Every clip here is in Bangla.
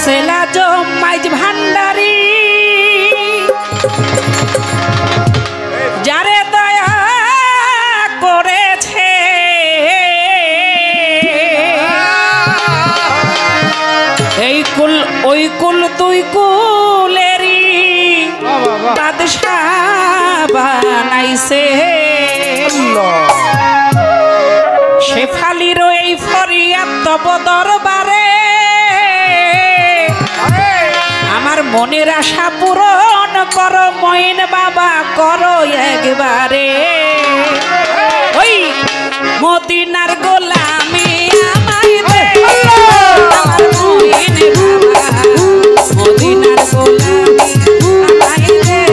সেলা মাইজ ভান্ডারি যারে দয়া করেছে এই কুল ওই কুল তুই কুলেরি বাদশাহ বানাইছে শেফালির এই ফরিয়াদ তব দরবারে আমার মনের আশা পূরণ করো মইন বাবা করো একবারে ওই মদিনার গোলামি আমায় দে আমার মইন বাবা মদিনার গোলামি আমায় দে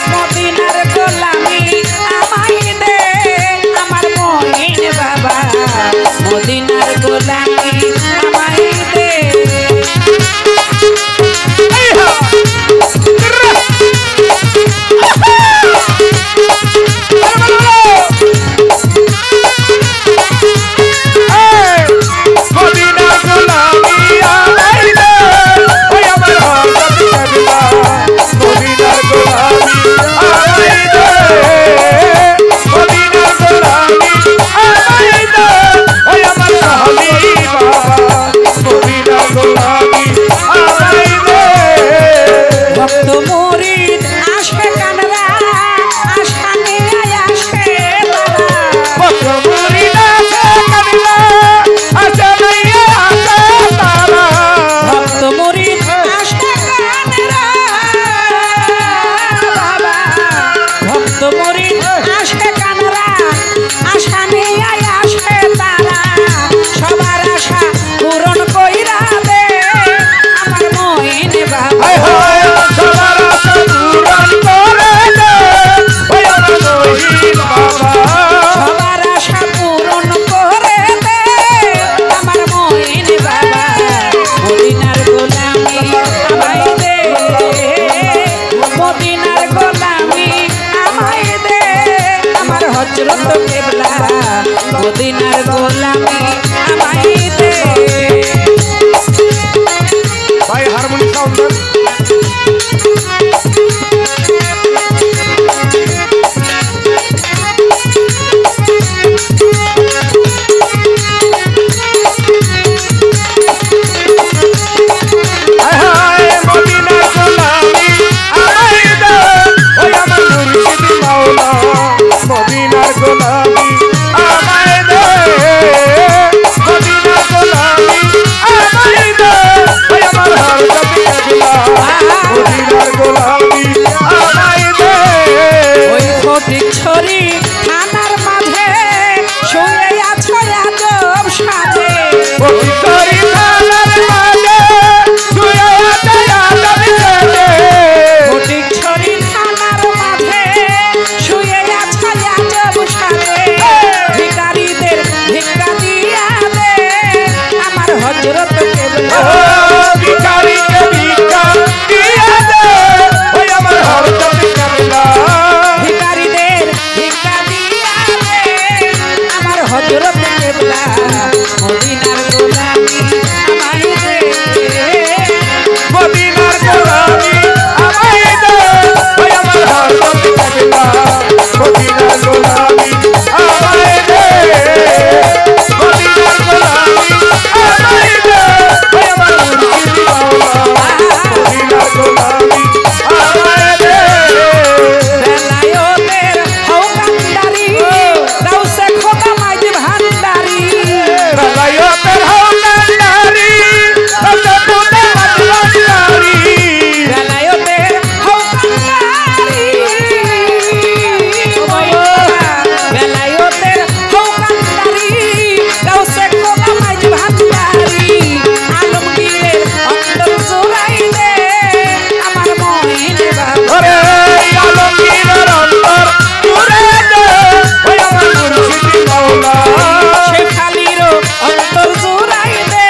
মদিনার গোলামি আমায় দে আমার মইন বাবা মদিনার গোলামি আমায় দে মদিনার গোলামি আমায় দে ভাই হারমোনি সাউন্ড ছড়ি থানার মাঝে শুয়ে আছো আজব সাজে ছড়ি থানার মাঝে শুয়ে আছো আজব সাজে ফটিক ছড়ি থানার মাঝে শুয়ে আছো আজব সাজে ভিখারিদের ভিক্ষা দিয়া দে আমার হযরত কেবলা ভিখারিকে ভিক্ষা দিয়া দে ওই আমার হযরত কেবলা হযরত কেবলা মদিনার গোলামি আমায় দে মদিনার গোলামি আমায় দে ওই আমার হযরত কেবলা মদিনার গোলামি আমায় দে মদিনার গোলামি আমায় দে ওই আমার মুর্শিদ মাওলা মদিনার গোলামি আমায় দে বেলায়েতের হৌকান্দারি গাউসে খোদা বেলায়েতের হৌকান্দারি গাউসে খোদা মাঝভান্ডারি বেলায়েতের হৌকান্দারি বেলায়েতের হৌকান্দারি গাউসে খোদা মাঝভান্ডারি আলমগীরের অন্তর জোড়াই দে আমার মহিন বাবা ওরে আলমগীরের অন্তর জোড়াই দে ওই আমার মুর্শিদ মাওলা শেখালিরও অন্তর জোড়াই দে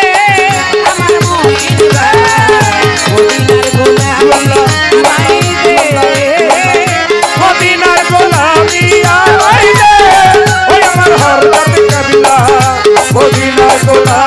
আমার মহিন বাবা মদিনার গোলামি আমায় দে মদিনার গোলামি আমায় দে ওই আমার হযরত কেবলা মদিনার গোলামি